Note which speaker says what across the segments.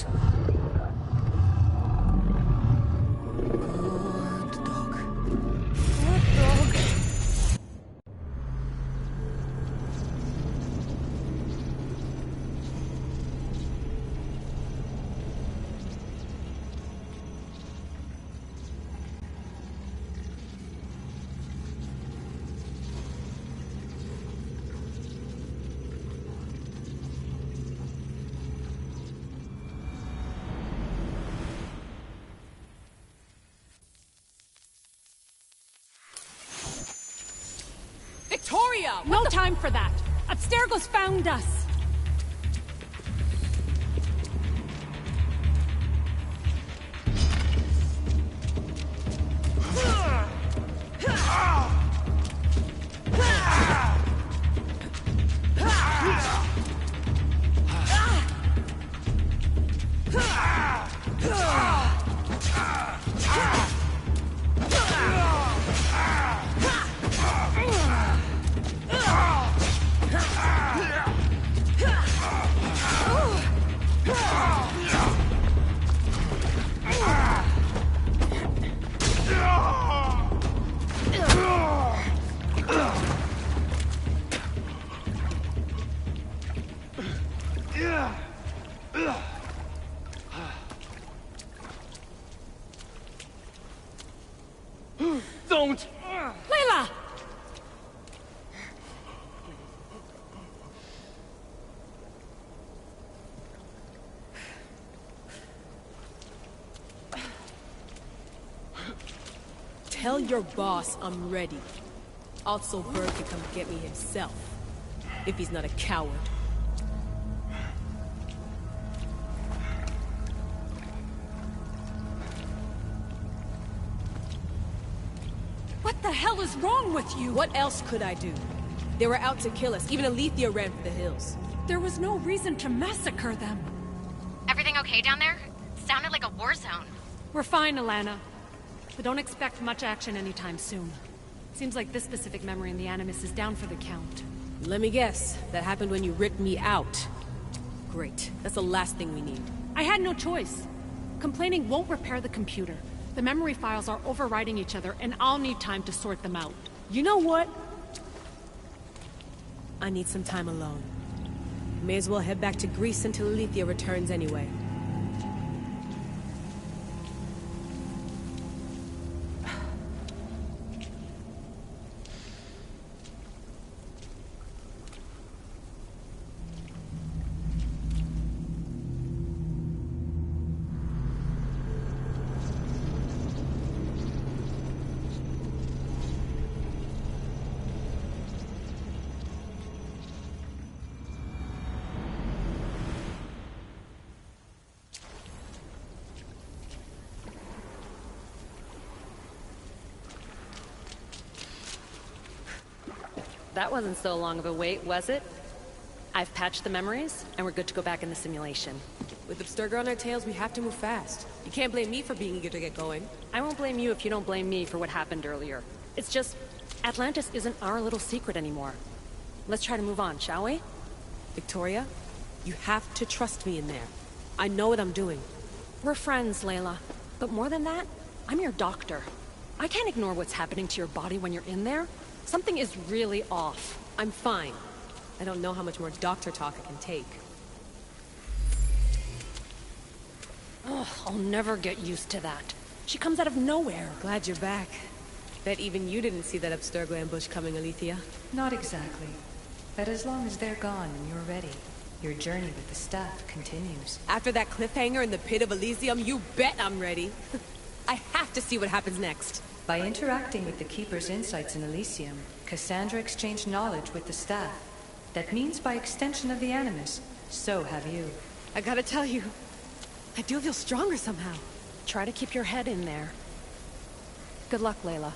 Speaker 1: dogs. Good dog. Good dog.
Speaker 2: Victoria! No time for that! Abstergo's found us!
Speaker 3: Don't!
Speaker 2: Layla!
Speaker 4: Tell your boss I'm ready. Also, Bird can come get me himself. If he's not a coward.
Speaker 2: What the hell is wrong with you?
Speaker 4: What else could I do? They were out to kill us. Even Alethea ran for the hills.
Speaker 2: There was no reason to massacre them.
Speaker 5: Everything okay down there? Sounded like a war zone.
Speaker 2: We're fine, Alana. But don't expect much action anytime soon. Seems like this specific memory in the Animus is down for the count.
Speaker 4: Let me guess. That happened when you ripped me out. Great. That's the last thing we need.
Speaker 2: I had no choice. Complaining won't repair the computer. The memory files are overriding each other, and I'll need time to sort them out.
Speaker 4: You know what? I need some time alone. May as well head back to Greece until Alethea returns anyway.
Speaker 6: That wasn't so long of a wait, was it? I've patched the memories, and we're good to go back in the simulation.
Speaker 4: With Abstergo on our tails, we have to move fast. You can't blame me for being eager to get going.
Speaker 6: I won't blame you if you don't blame me for what happened earlier. It's just, Atlantis isn't our little secret anymore. Let's try to move on, shall we?
Speaker 4: Victoria, you have to trust me in there. I know what I'm doing.
Speaker 6: We're friends, Layla. But more than that, I'm your doctor. I can't ignore what's happening to your body when you're in there. Something is really off.
Speaker 4: I'm fine. I don't know how much more doctor talk I can take.
Speaker 6: Ugh, I'll never get used to that. She comes out of nowhere.
Speaker 4: Glad you're back. Bet even you didn't see that Abstergo ambush coming, Alethea.
Speaker 7: Not exactly. But as long as they're gone and you're ready, your journey with the staff continues.
Speaker 4: After that cliffhanger in the pit of Elysium, you bet I'm ready. I have to see what happens next.
Speaker 7: By interacting with the Keeper's insights in Elysium, Cassandra exchanged knowledge with the staff. That means by extension of the Animus, so have you.
Speaker 4: I gotta tell you, I do feel stronger somehow.
Speaker 6: Try to keep your head in there. Good luck, Layla.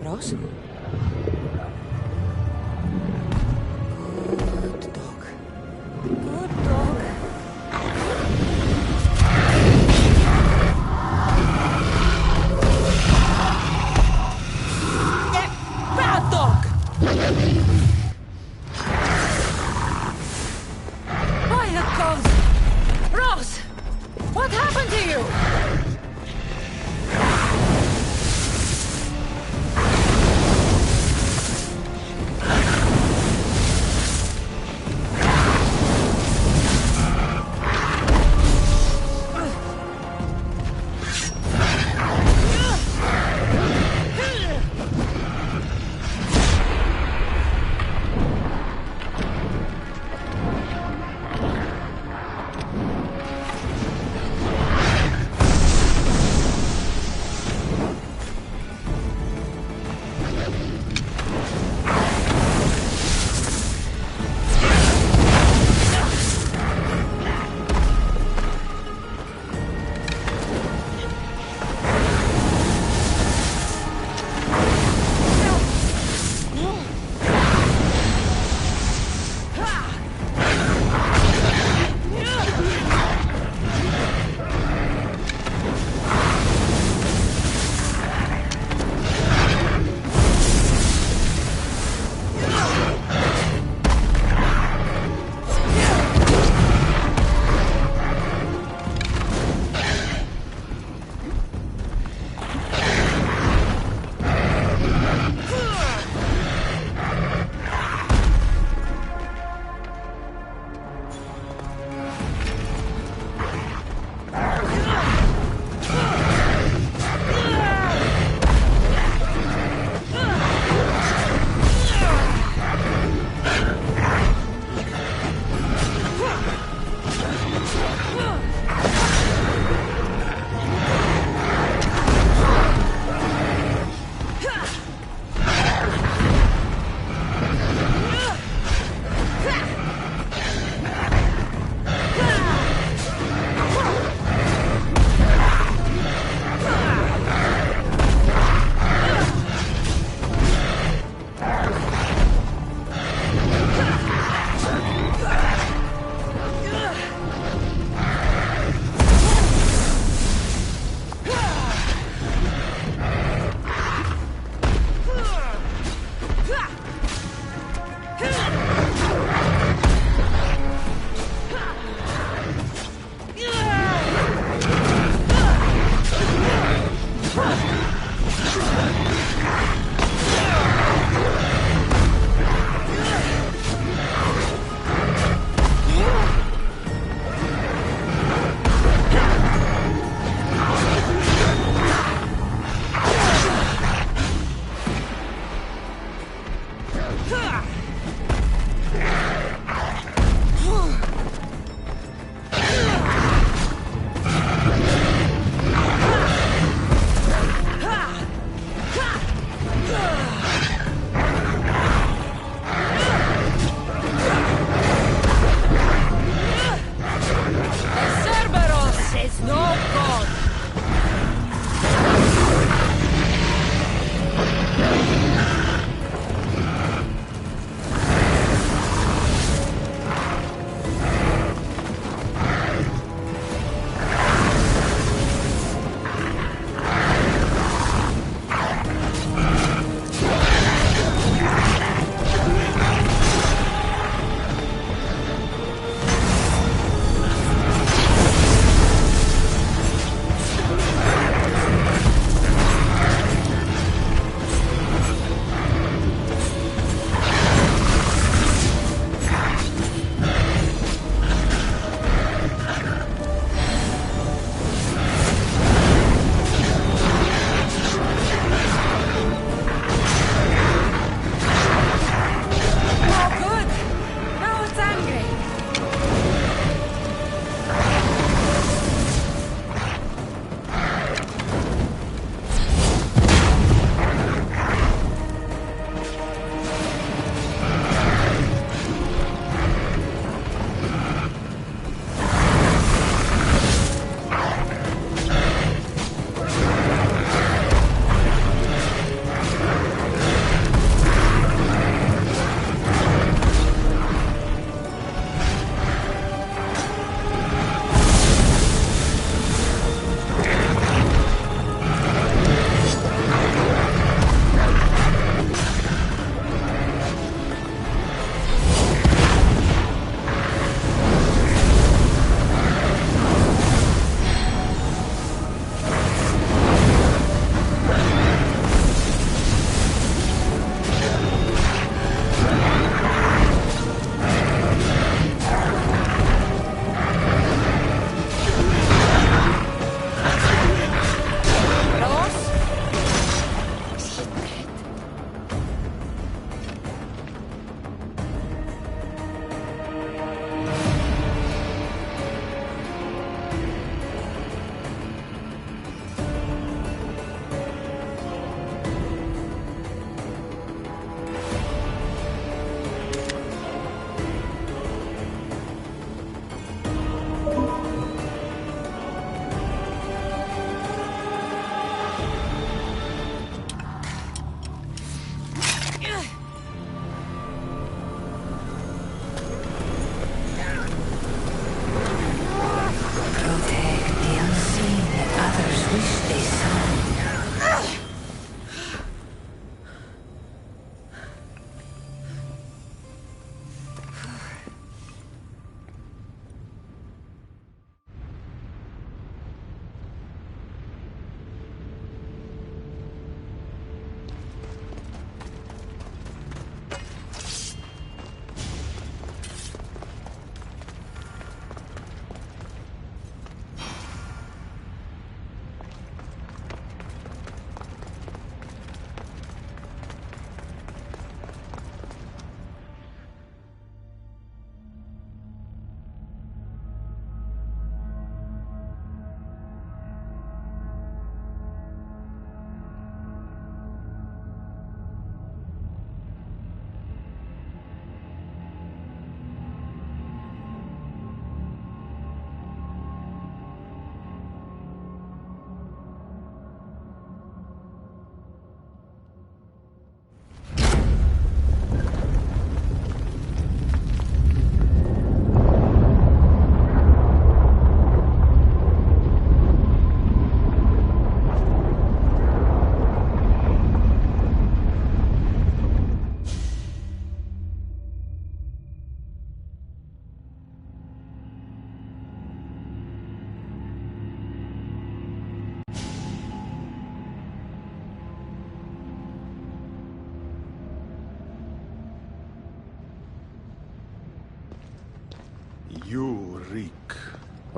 Speaker 1: Rose? Good dog. Good dog. Bad dog! Quiet, Rose! Rose! What happened to you?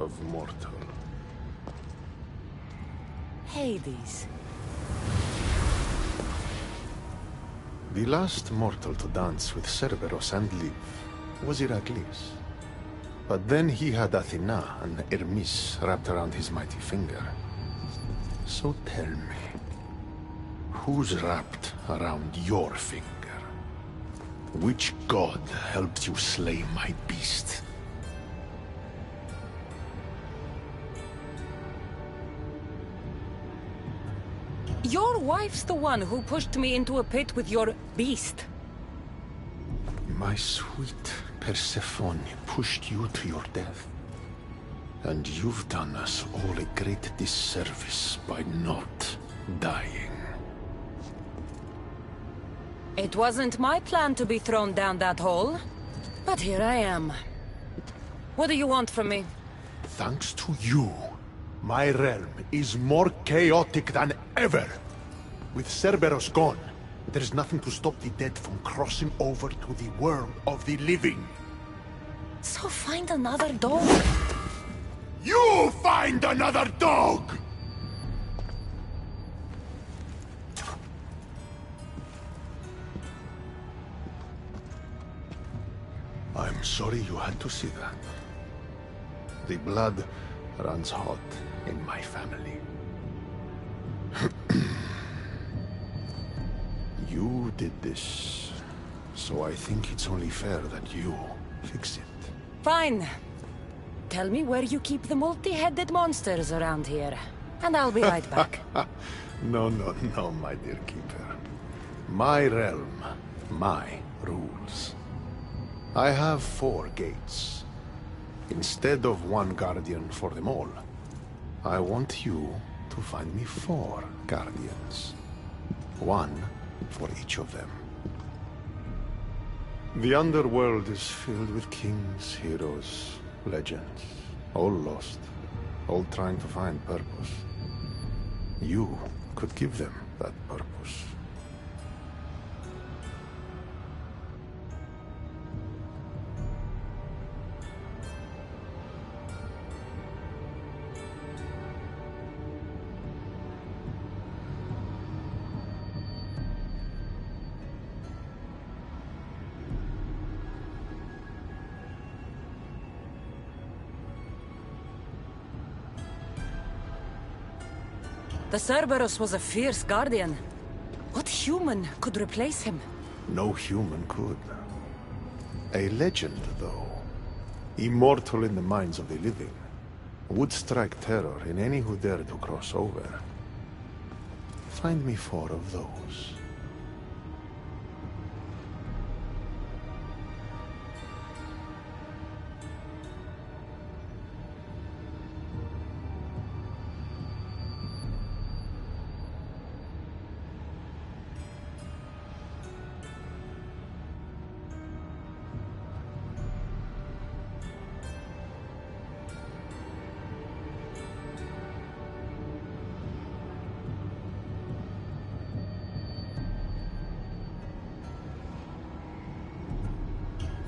Speaker 3: of mortal.
Speaker 1: Hades.
Speaker 3: The last mortal to dance with Cerberus and live was Heracles. But then he had Athena and Hermes wrapped around his mighty finger. So tell me, who's wrapped around your finger? Which god helped you slay my beast?
Speaker 1: Your wife's the one who pushed me into a pit with your beast.
Speaker 3: My sweet Persephone pushed you to your death. And you've done us all a great disservice by not dying.
Speaker 1: It wasn't my plan to be thrown down that hole, but here I am. What do you want from me?
Speaker 3: Thanks to you, my realm is more chaotic than ever. With Cerberus gone, there's nothing to stop the dead from crossing over to the world of the living.
Speaker 1: So find another dog.
Speaker 3: You find another dog! I'm sorry you had to see that. The blood runs hot in my family. You did this, so I think it's only fair that you fix it.
Speaker 1: Fine. Tell me where you keep the multi-headed monsters around here, and I'll be right back.
Speaker 3: No, my dear keeper. My realm, my rules. I have 4 gates. Instead of 1 guardian for them all, I want you to find me 4 guardians. 1 for each of them. The underworld is filled with kings, heroes, legends. All lost. All trying to find purpose. You could give them that purpose.
Speaker 1: The Cerberus was a fierce guardian. What human could replace him?
Speaker 3: No human could. A legend, though, immortal in the minds of the living, would strike terror in any who dared to cross over. Find me 4 of those.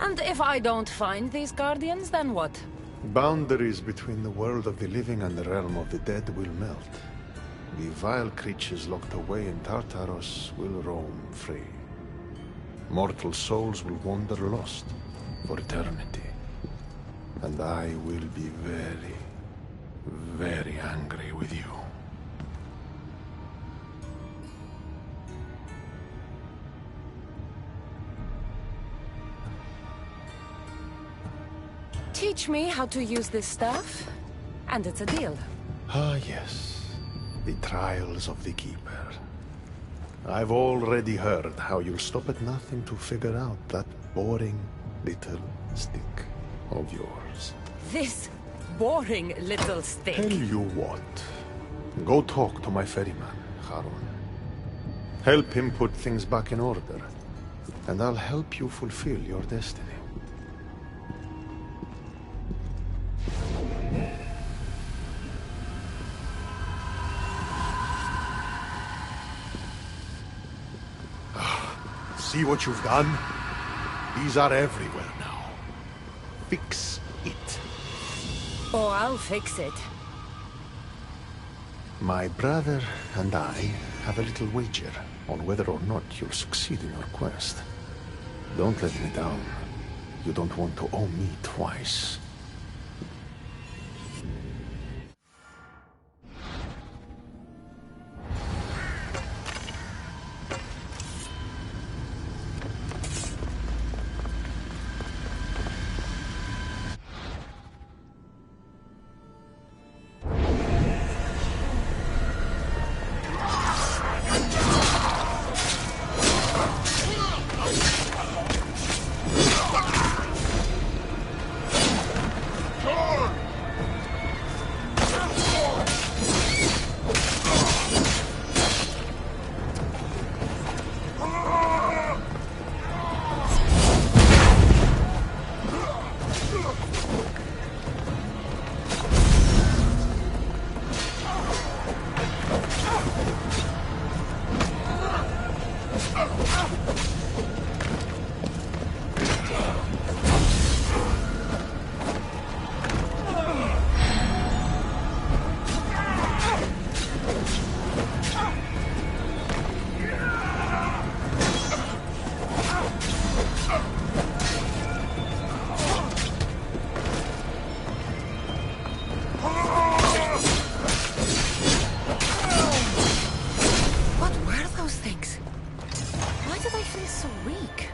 Speaker 1: And if I don't find these guardians, then what?
Speaker 3: Boundaries between the world of the living and the realm of the dead will melt. The vile creatures locked away in Tartaros will roam free. Mortal souls will wander lost for eternity. And I will be very, very angry with you.
Speaker 1: Teach me how to use this stuff, and it's a deal.
Speaker 3: Ah, yes. The trials of the Keeper. I've already heard how you'll stop at nothing to figure out that boring little stick of yours.
Speaker 1: This boring little stick.
Speaker 3: Tell you what. Go talk to my ferryman, Harun. Help him put things back in order, and I'll help you fulfill your destiny. See what you've done? These are everywhere now. Fix it.
Speaker 1: Oh, I'll fix it.
Speaker 3: My brother and I have a little wager on whether or not you'll succeed in your quest. Don't let me down. You don't want to owe me twice.
Speaker 1: What were those things? Why did I feel so weak?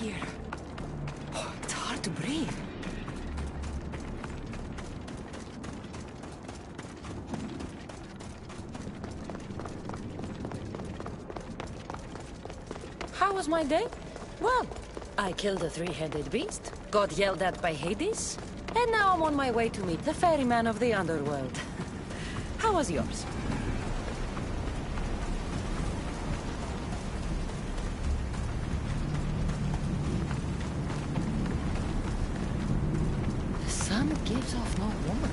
Speaker 1: Here. Oh, it's hard to breathe. How was my day? Well, I killed a three-headed beast, got yelled at by Hades, and now I'm on my way to meet the ferryman of the underworld. How was yours? The sun gives off no warmth.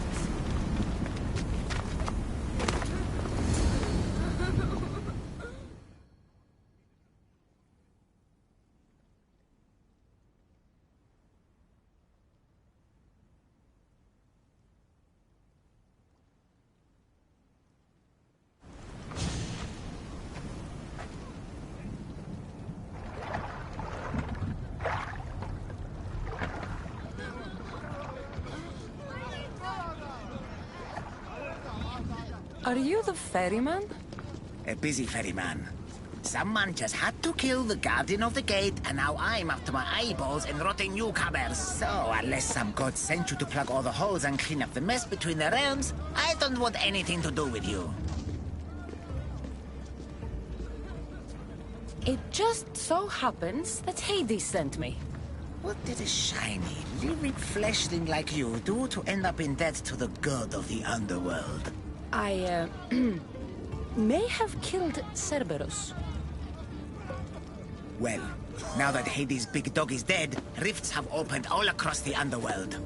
Speaker 1: Are you the ferryman?
Speaker 8: A busy ferryman. Someone just had to kill the guardian of the gate, and now I'm up to my eyeballs in rotting newcomers. So, unless some god sent you to plug all the holes and clean up the mess between the realms, I don't want anything to do with you.
Speaker 1: It just so happens that Hades sent me.
Speaker 8: What did a shiny, living fleshling like you do to end up in debt to the god of the underworld?
Speaker 1: I, may have killed Cerberus.
Speaker 8: Well, now that Hades' big dog is dead, rifts have opened all across the underworld.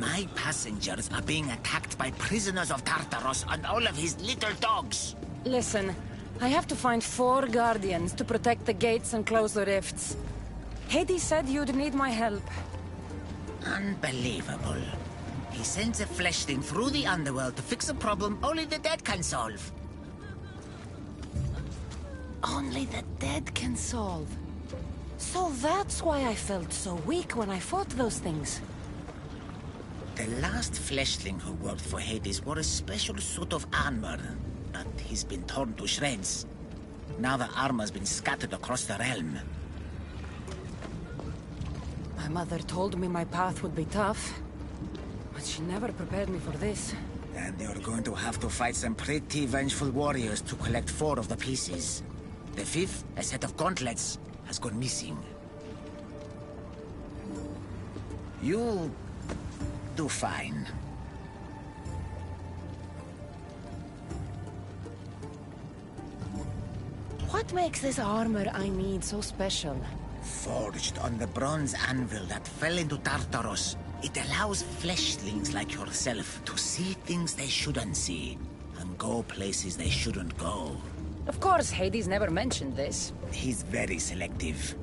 Speaker 8: My passengers are being attacked by prisoners of Tartaros and all of his little dogs.
Speaker 1: Listen, I have to find 4 guardians to protect the gates and close the rifts. Hades said you'd need my help.
Speaker 8: Unbelievable. He sends a fleshling through the underworld to fix a problem only the dead can solve.
Speaker 1: Only the dead can solve. So that's why I felt so weak when I fought those things.
Speaker 8: The last fleshling who worked for Hades wore a special suit of armor, but he's been torn to shreds. Now the armor's been scattered across the realm.
Speaker 1: My mother told me my path would be tough, but she never prepared me for this.
Speaker 8: And you're going to have to fight some pretty vengeful warriors to collect 4 of the pieces. The 5th, a set of gauntlets, has gone missing. You'll do fine.
Speaker 1: What makes this armor I need so special?
Speaker 8: Forged on the bronze anvil that fell into Tartaros, it allows fleshlings like yourself to see things they shouldn't see, and go places they shouldn't go.
Speaker 1: Of course, Hades never mentioned this.
Speaker 8: He's very selective.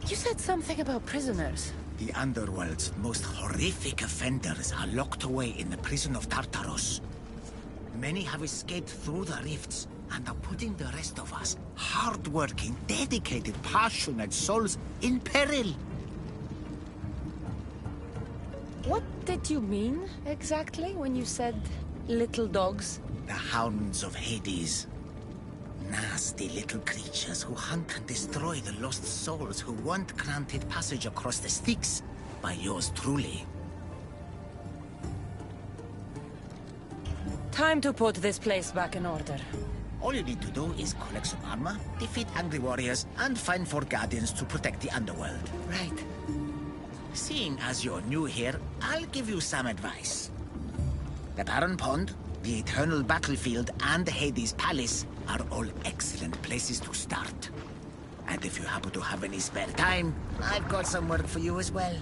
Speaker 1: You said something about prisoners.
Speaker 8: The underworld's most horrific offenders are locked away in the prison of Tartaros. Many have escaped through the rifts, and are putting the rest of us, hard-working, dedicated, passionate souls, in peril.
Speaker 1: What did you mean, exactly, when you said little dogs?
Speaker 8: The hounds of Hades. Nasty little creatures who hunt and destroy the lost souls who weren't granted passage across the Styx by yours truly.
Speaker 1: Time to put this place back in order.
Speaker 8: All you need to do is collect some armor, defeat angry warriors, and find 4 guardians to protect the underworld.
Speaker 1: Right.
Speaker 8: Seeing as you're new here, I'll give you some advice. The Barren Pond, the Eternal Battlefield, and Hades Palace are all excellent places to start. And if you happen to have any spare time, I've got some work for you as well.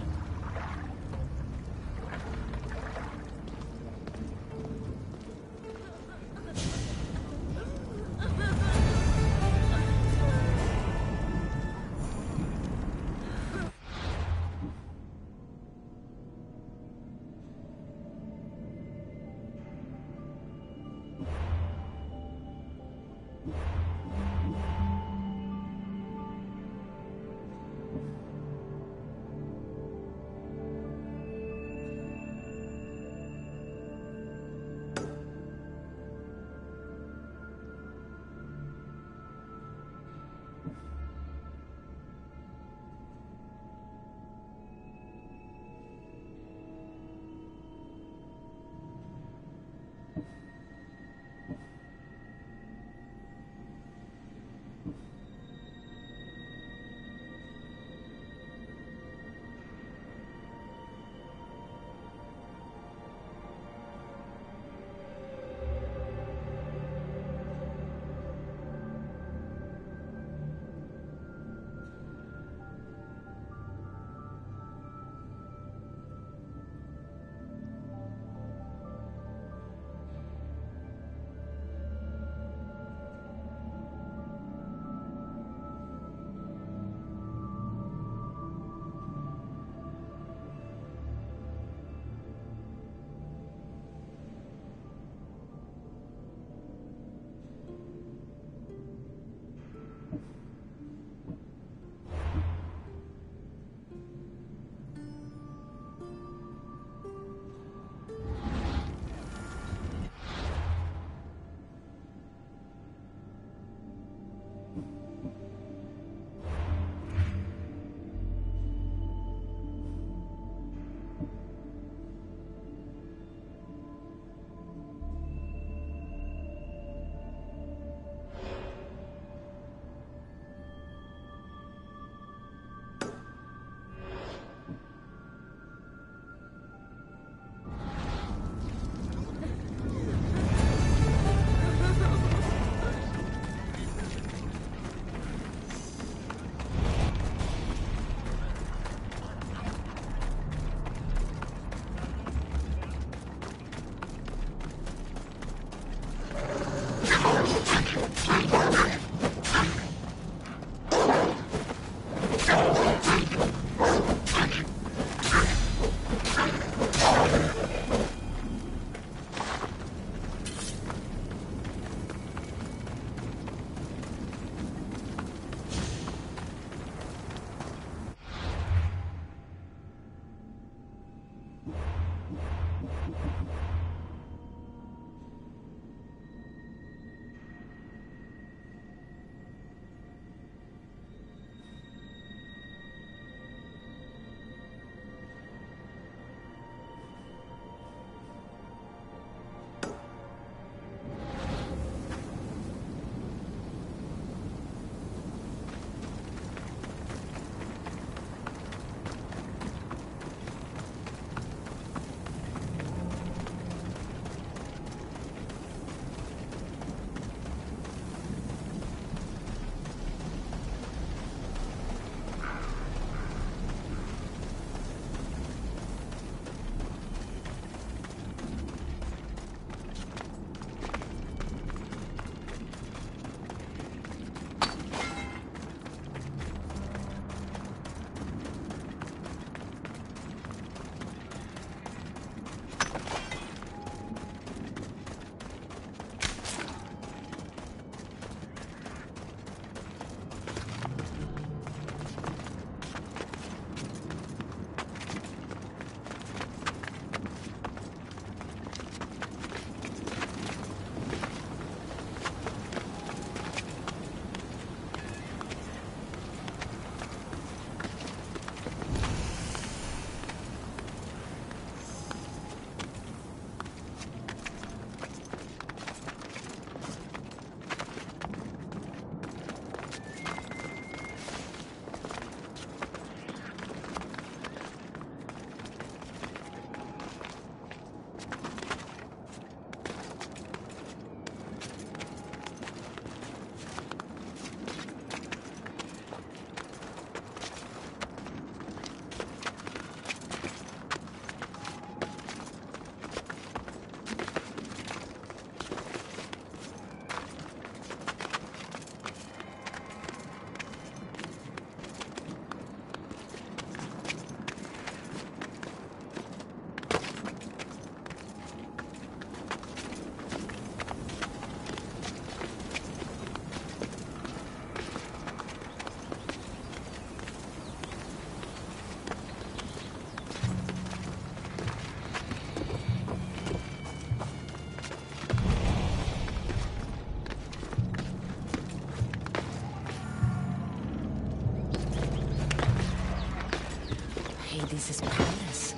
Speaker 1: Hades' palace.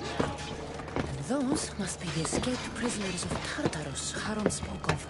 Speaker 1: And those must be the escaped prisoners of Tartarus Charon spoke of.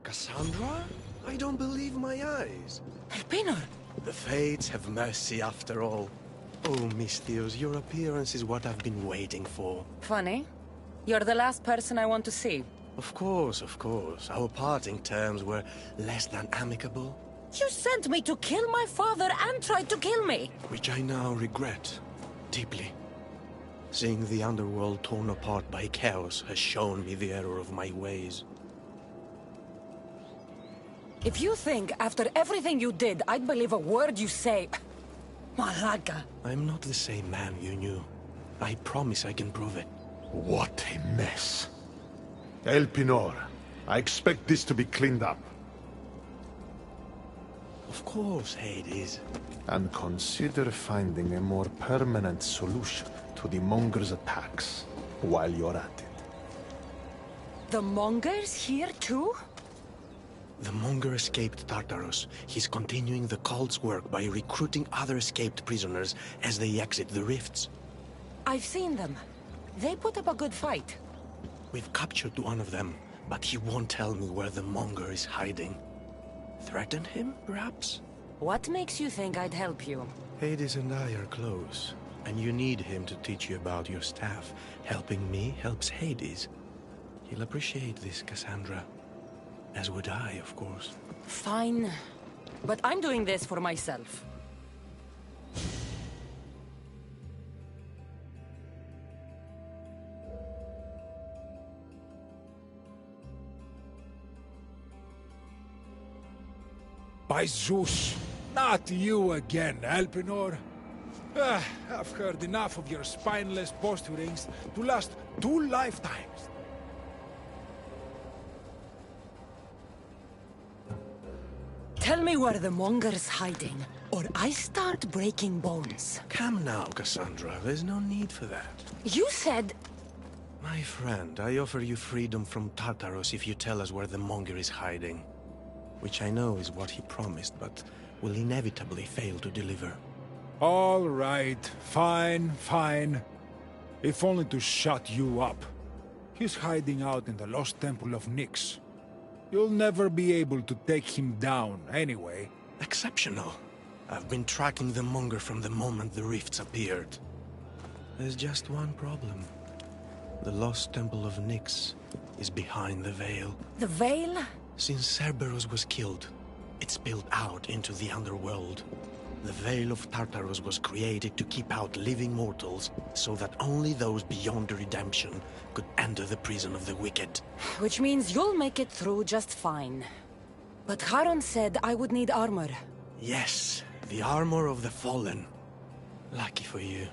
Speaker 9: Cassandra? I don't believe my eyes.
Speaker 1: Elpenor!
Speaker 9: The fates have mercy after all. Oh, Misthios, your appearance is what I've been waiting for.
Speaker 1: Funny. You're the last person I want to see.
Speaker 9: Of course, of course. Our parting terms were less than amicable.
Speaker 1: You sent me to kill my father and tried to kill me!
Speaker 9: Which I now regret. Deeply. Seeing the underworld torn apart by chaos has shown me the error of my ways.
Speaker 1: If you think, after everything you did, I'd believe a word you say... Malaga.
Speaker 9: I'm not the same man you knew. I promise I can prove it.
Speaker 3: What a mess. Elpenor, I expect this to be cleaned up.
Speaker 9: Of course, Hades.
Speaker 3: And consider finding a more permanent solution to the Monger's attacks while you're at it.
Speaker 1: The Mongers here too?
Speaker 9: The Monger escaped Tartarus. He's continuing the cult's work by recruiting other escaped prisoners as they exit the rifts.
Speaker 1: I've seen them. They put up a good fight.
Speaker 9: We've captured one of them, but he won't tell me where the Monger is hiding. Threaten him, perhaps?
Speaker 1: What makes you think I'd help you?
Speaker 9: Hades and I are close, and you need him to teach you about your staff. Helping me helps Hades. He'll appreciate this, Cassandra. As would I, of course.
Speaker 1: Fine. But I'm doing this for myself.
Speaker 10: By Zeus, not you again, Elpenor. I've heard enough of your spineless posturings to last 2 lifetimes.
Speaker 1: Tell me where the Monger's hiding, or I start breaking bones.
Speaker 9: Come now, Cassandra. There's no need for that.
Speaker 1: You said...
Speaker 9: My friend, I offer you freedom from Tartarus if you tell us where the Monger is hiding. Which I know is what he promised, but will inevitably fail to deliver.
Speaker 10: All right, fine, fine. If only to shut you up. He's hiding out in the lost temple of Nyx. You'll never be able to take him down, anyway.
Speaker 9: Exceptional. I've been tracking the Monger from the moment the rifts appeared. There's just one problem. The lost temple of Nyx is behind the veil.
Speaker 1: The veil?
Speaker 9: Since Cerberus was killed, it spilled out into the underworld. The Veil of Tartarus was created to keep out living mortals, so that only those beyond redemption could enter the prison of the wicked.
Speaker 1: Which means you'll make it through just fine. But Charon said I would need armor.
Speaker 9: Yes, the armor of the fallen. Lucky for you,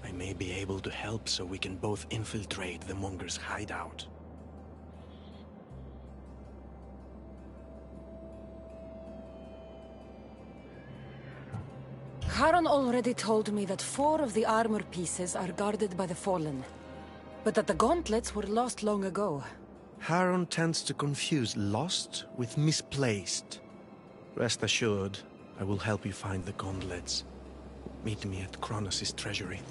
Speaker 9: I may be able to help so we can both infiltrate the Monger's hideout.
Speaker 1: Charon already told me that 4 of the armor pieces are guarded by the Fallen, but that the gauntlets were lost long ago.
Speaker 9: Charon tends to confuse lost with misplaced. Rest assured, I will help you find the gauntlets. Meet me at Kronos' treasury.